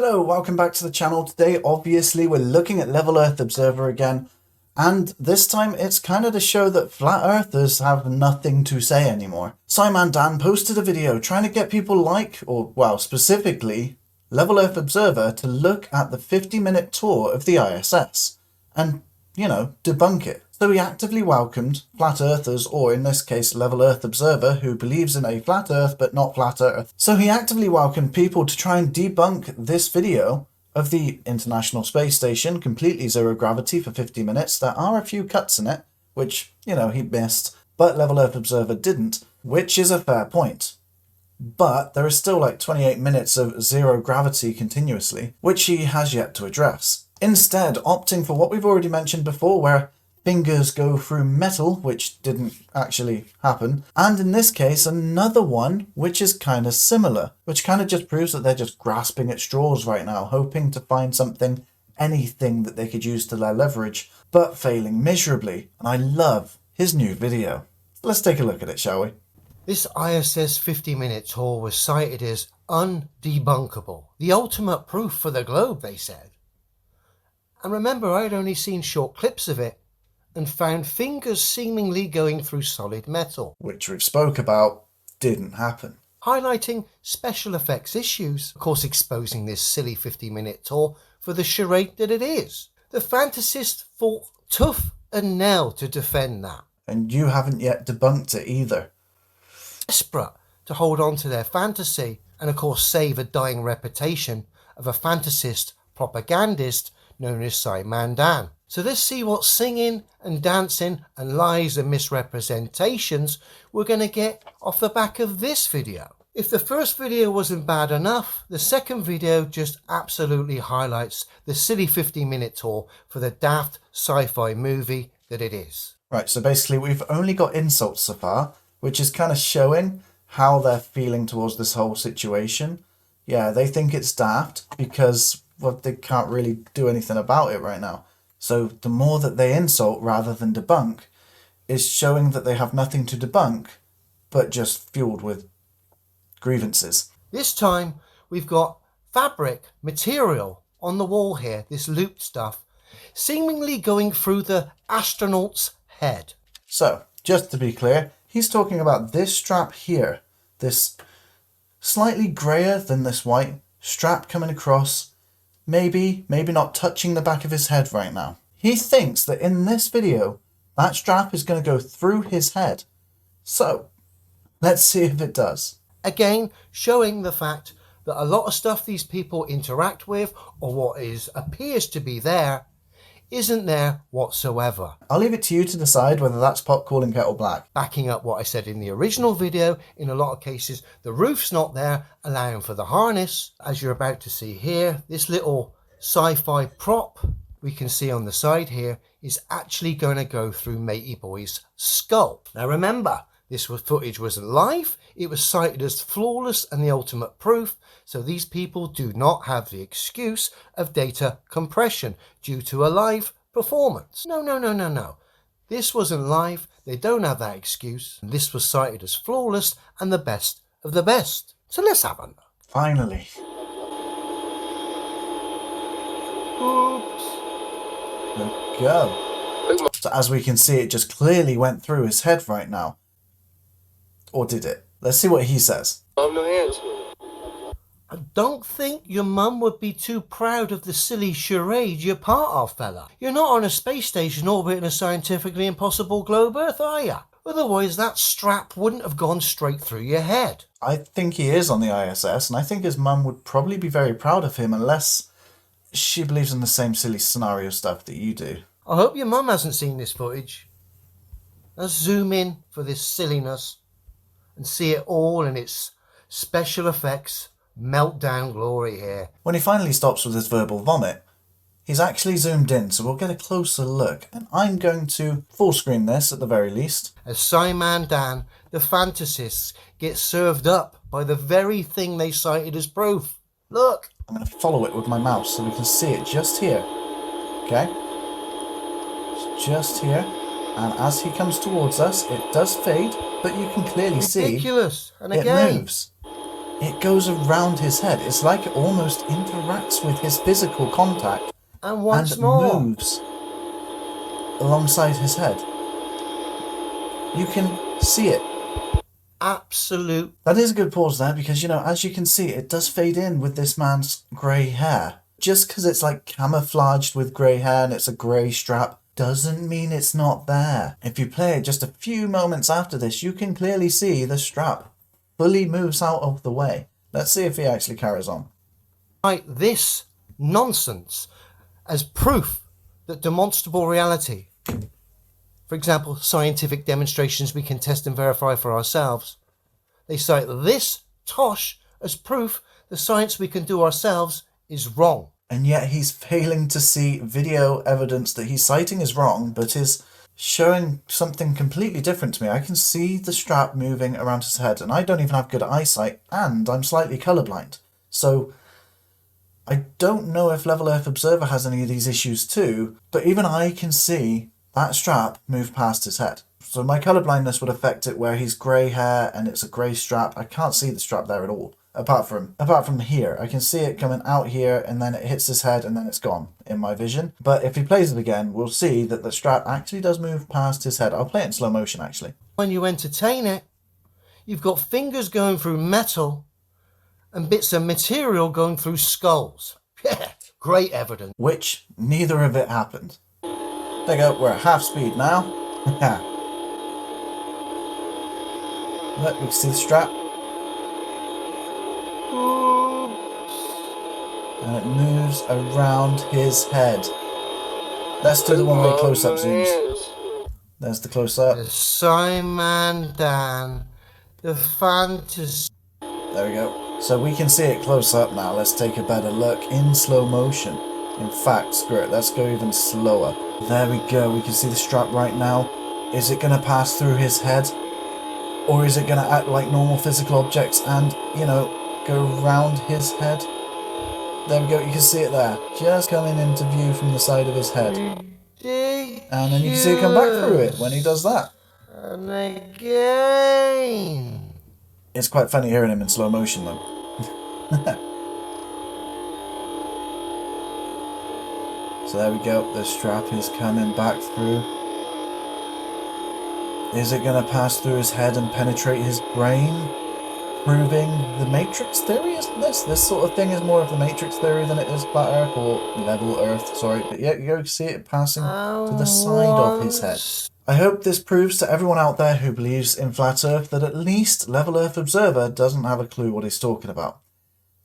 Hello, welcome back to the channel. Today, obviously, we're looking at Level Earth Observer again, and this time it's kind of to show that flat earthers have nothing to say anymore. Simon Dan posted a video trying to get people specifically Level Earth Observer to look at the 50-minute tour of the ISS and, debunk it. So he actively welcomed flat earthers, or in this case, Level Earth Observer, who believes in a flat earth but not flat earth. So he actively welcomed people to try and debunk this video of the International Space Station, completely zero gravity for 50 minutes. There are a few cuts in it, which, he missed, but Level Earth Observer didn't, which is a fair point. But there is still like 28 minutes of zero gravity continuously, which he has yet to address. Instead, opting for what we've already mentioned before, where fingers go through metal, which didn't actually happen. And in this case, another one, which is kind of similar, which kind of just proves that they're just grasping at straws right now, hoping to find something, anything that they could use to their leverage, but failing miserably. And I love his new video. Let's take a look at it, shall we? This ISS 50-minute tour was cited as undebunkable, the ultimate proof for the globe, they said. And remember, I'd only seen short clips of it, and found fingers seemingly going through solid metal, which we've spoke about, didn't happen. Highlighting special effects issues, of course exposing this silly 50-minute tour for the charade that it is. The fantasists fought tooth and nail to defend that. And you haven't yet debunked it either. Desperate to hold on to their fantasy, and of course save a dying reputation of a fantasist propagandist known as Simon Dan. So let's see what singing and dancing and lies and misrepresentations we're going to get off the back of this video. If the first video wasn't bad enough, the second video just absolutely highlights the silly 50-minute tour for the daft sci-fi movie that it is. Right, so basically we've only got insults so far, which is kind of showing how they're feeling towards this whole situation. Yeah, they think it's daft because, they can't really do anything about it right now. So the more that they insult rather than debunk is showing that they have nothing to debunk, but just fueled with grievances. This time we've got fabric material on the wall here, this looped stuff, seemingly going through the astronaut's head. So, just to be clear, he's talking about this strap here, this slightly greyer than this white strap coming across, maybe not touching the back of his head right now. He thinks that in this video, that strap is going to go through his head. So, let's see if it does. Again, showing the fact that a lot of stuff these people interact with, or what appears to be there, isn't there whatsoever. I'll leave it to you to decide whether that's pot calling kettle black. Backing up what I said in the original video, in a lot of cases, the roof's not there, allowing for the harness. As you're about to see here, this little sci-fi prop we can see on the side here is actually going to go through Matey Boy's skull. Now remember, this footage wasn't live, it was cited as flawless and the ultimate proof, so these people do not have the excuse of data compression due to a live performance. No. This wasn't live, they don't have that excuse, and this was cited as flawless and the best of the best. So let's have a look. Finally. Oops. There we go. So as we can see, it just clearly went through his head right now. Or did it? Let's see what he says. No hands. I don't think your mum would be too proud of the silly charade you're part of, fella. You're not on a space station orbiting a scientifically impossible globe Earth, are you? Otherwise that strap wouldn't have gone straight through your head. I think he is on the ISS, and I think his mum would probably be very proud of him unless she believes in the same silly scenario stuff that you do. I hope your mum hasn't seen this footage. Let's zoom in for this silliness and see it all in its special effects meltdown glory here. When he finally stops with his verbal vomit, he's actually zoomed in, so we'll get a closer look, and I'm going to full screen this at the very least. As Simon Dan, the fantasists, get served up by the very thing they cited as proof. Look! I'm going to follow it with my mouse so we can see it just here. Okay? It's just here. And as he comes towards us, it does fade, but you can clearly see Ridiculous. And it again, moves. it goes around his head. It's like it almost interacts with his physical contact And once and more. moves alongside his head. You can see it. Absolute. That is a good pause there because, you know, as you can see, it does fade in with this man's grey hair. Just because it's like camouflaged with grey hair and it's a grey strap doesn't mean it's not there. If you play it just a few moments after this, you can clearly see the strap fully moves out of the way. Let's see if he actually carries on. Like this nonsense as proof that demonstrable reality, for example, scientific demonstrations we can test and verify for ourselves, they cite this tosh as proof the science we can do ourselves is wrong. And yet he's failing to see video evidence that he's citing is wrong, but is showing something completely different to me. I can see the strap moving around his head, and I don't even have good eyesight, and I'm slightly colorblind. So I don't know if Level Earth Observer has any of these issues too, but even I can see that strap move past his head. So my colorblindness would affect it where he's grey hair and it's a grey strap. I can't see the strap there at all. Apart from here, I can see it coming out here and then it hits his head and then it's gone in my vision. But if he plays it again, we'll see that the strap actually does move past his head. I'll play it in slow motion actually. When you entertain it, you've got fingers going through metal and bits of material going through skulls. Yeah, great evidence. Which neither of it happened. There you go, we're at half speed now. Look, we can see the strap. And it moves around his head. Let's do the one where close-up zooms. There's the close-up. The Simon Dan, the fantasy. There we go. So we can see it close-up now. Let's take a better look in slow motion. In fact, screw it, let's go even slower. There we go, we can see the strap right now. Is it going to pass through his head? Or is it going to act like normal physical objects and, you know, go around his head? There we go, you can see it there. Just coming into view from the side of his head. And then you can see it come back through it when he does that. And again. It's quite funny hearing him in slow motion though. So there we go, the strap is coming back through. Is it going to pass through his head and penetrate his brain? Proving the Matrix theory, isn't this? This sort of thing is more of the Matrix theory than it is flat Earth or level Earth, sorry. But yeah, you can see it passing to the side of his head. I hope this proves to everyone out there who believes in flat Earth that at least Level Earth Observer doesn't have a clue what he's talking about.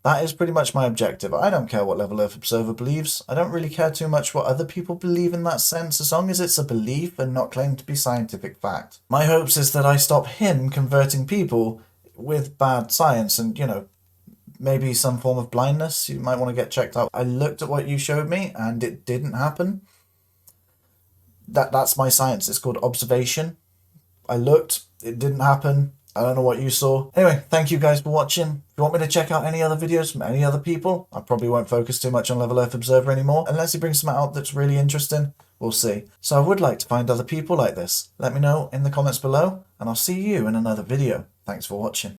That is pretty much my objective. I don't care what Level Earth Observer believes. I don't really care too much what other people believe in that sense, as long as it's a belief and not claimed to be scientific fact. My hopes is that I stop him converting people with bad science and, you know, maybe some form of blindness. You might want to get checked out. I looked at what you showed me and it didn't happen. That's my science. It's called observation. I looked, it didn't happen. I don't know what you saw. Anyway, thank you guys for watching. If you want me to check out any other videos from any other people, I probably won't focus too much on Level Earth Observer anymore, unless he brings something out that's really interesting. We'll see. So I would like to find other people like this. Let me know in the comments below, and I'll see you in another video. Thanks for watching.